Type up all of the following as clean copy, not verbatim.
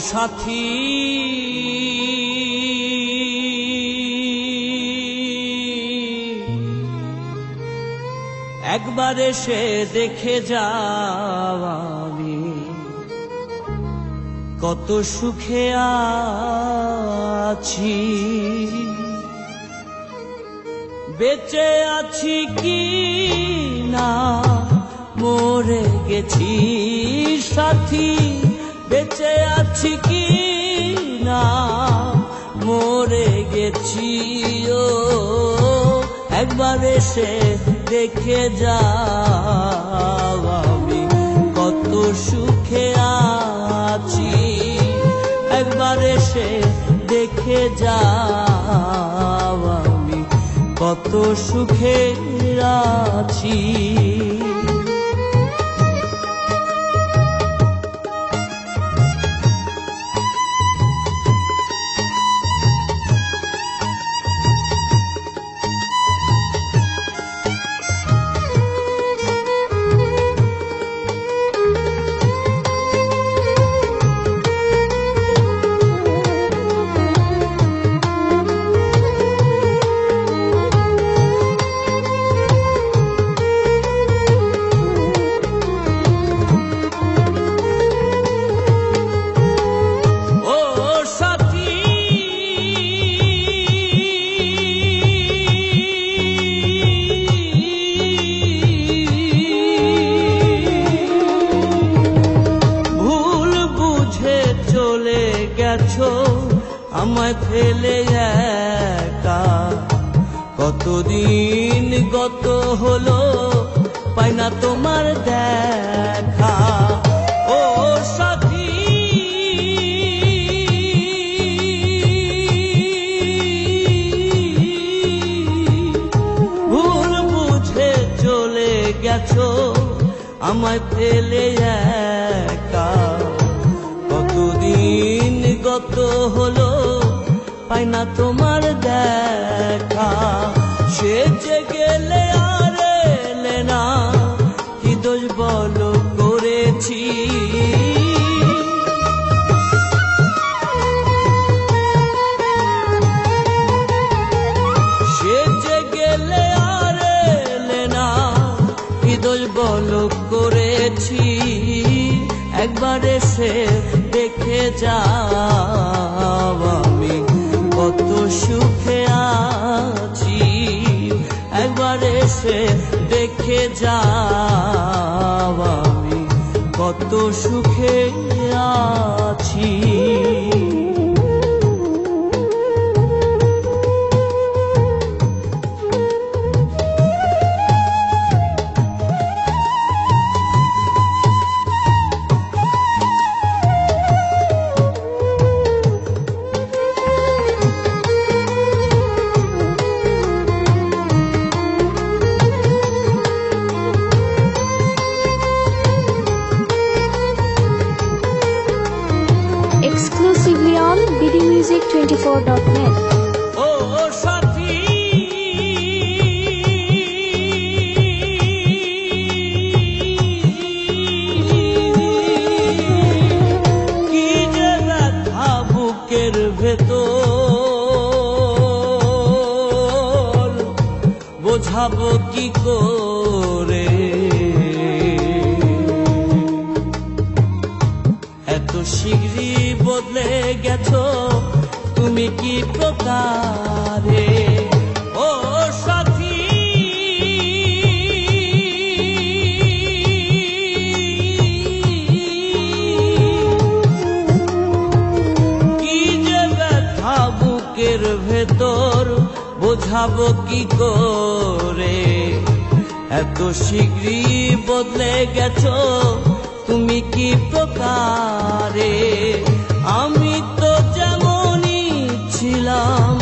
সাথী একবার এসে দেখে যাও আমি কত সুখে আছি, বেঁচে আছি কি না মরে গেছি সাথী, বেঁচে আছি কি না মরে গেছি। ও একবার এসে দেখে যাও আমি কত সুখে আছি, একবার এসে দেখে যাও আমি কত সুখে আছি। আমায় ফেলে একা কতদিন গত হলো, পাই না তোমার দেখা। ও সাথী ভুল বুঝে চলে গেছো আমায় ফেলে একা কতদিন গত হলো, পাই না তোমার দেখা। সেজে গেলে আর এলে না, কি দোষ বলো করেছি। সেজে গেলে আর এলে না, কি দোষ বলো করেছি। একবার এসে দেখে যাও আমি কত সুখে আছি, একবার এসে দেখে যাও আমি কত সুখে আছি। Exclusively on bdmusic24.net. ও সাথী কি যে ব্যথা বুকের ভেতর, বোঝাবো কি করে। এত শীঘ্রই বদলে গেছো তুমি কি প্রকারে। ও সাথী কি যে ব্যথা বুকের ভেতর, বোঝাবো কি করে। এত শীঘ্রই বদলে গেছো তুমি কি প্রকারে। আমি তো যেমনই ছিলাম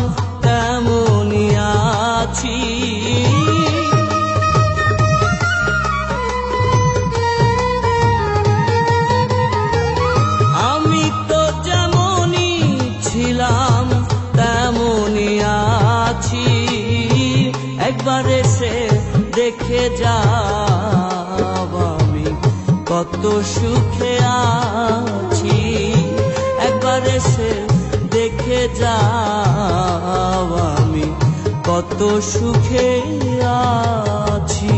তেমনই আছি, আমি তো যেমনই ছিলাম তেমনই আছি। একবার এসে দেখে যাও আমি কত সুখে আছি, যাও আমি কত সুখে আছি।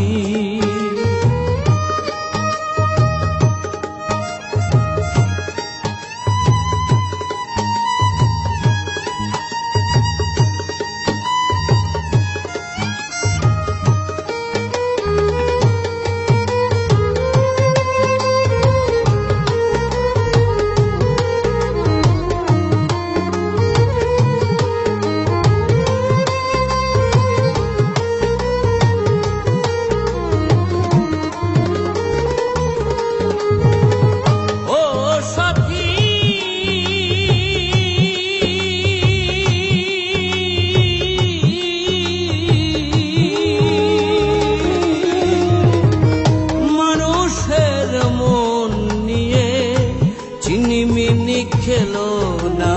খেলো না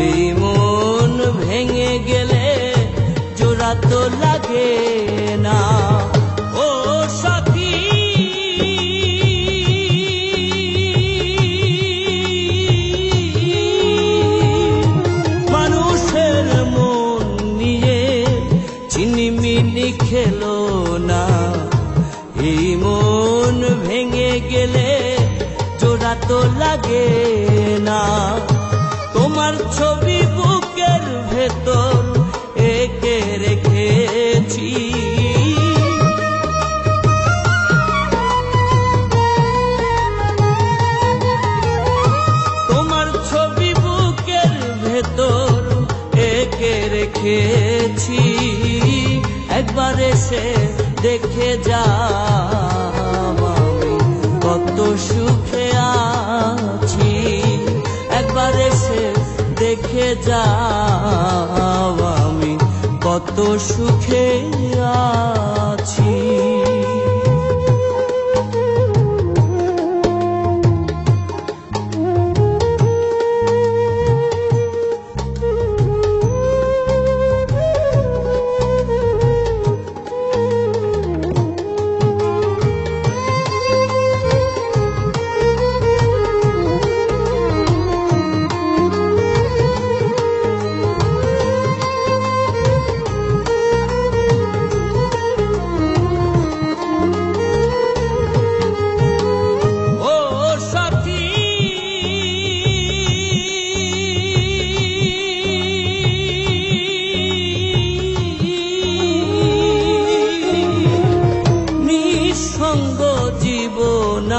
এই মন ভেঙে গেলে জোড়া তো লাগে না। ও সাথী মানুষের মন নিয়ে চিনিমিনি খেলো না এই মন ভেঙে গেলে জোড়া তো লাগে না। তোমার ছবি বুকের ভেতর এঁকে রেখেছি, তোমার ছবি বুকের ভেতর এঁকে রেখেছি। একবার এসে দেখে যাও আমি কত সুখে আছি। একবার এসে দেখে যাও আমি কত সুখে আছি।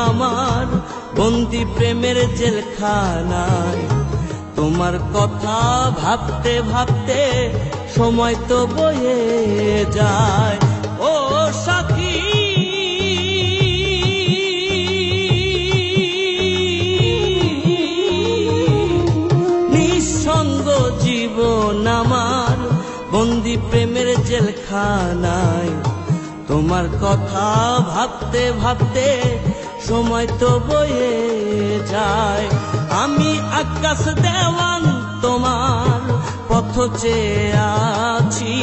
আমার বন্দি প্রেমের জেলখানায় তোমার কথা ভাবতে ভাবতে সময় তো বয়ে যায়। ও সাথী নিঃসঙ্গ জীবন আমার বন্দি প্রেমের জেলখানায় তোমার কথা ভাবতে ভাবতে সময় তো বয়ে যায়। আমি আকাশ দেওয়ান তোমার পথ চেয়ে আছি,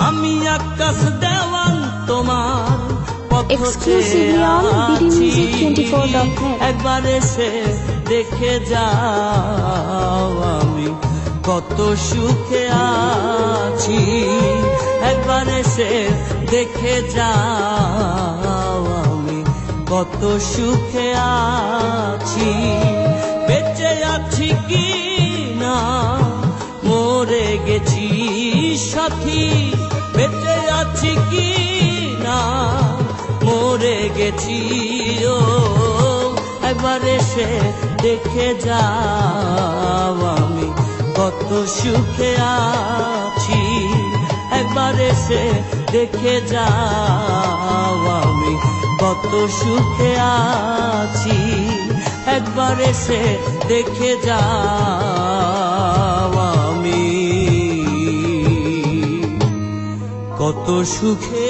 আমি আকাশ দেওয়ান তোমার পথ চেয়ে আছি। একবার এসে দেখে যাও আমি কত সুখে আছি। একবার এসে দেখে যাও আমি কত সুখে আছি। বেঁচে আছি কি না মরে গেছি সাথী, বেঁচে আছি কি না মরে গেছি। ও একবার এসে দেখে যাও আমি কত সুখে আছি। একবার এসে দেখে যাও আমি কত সুখে আছি। একবার এসে দেখে যাও আমি কত সুখে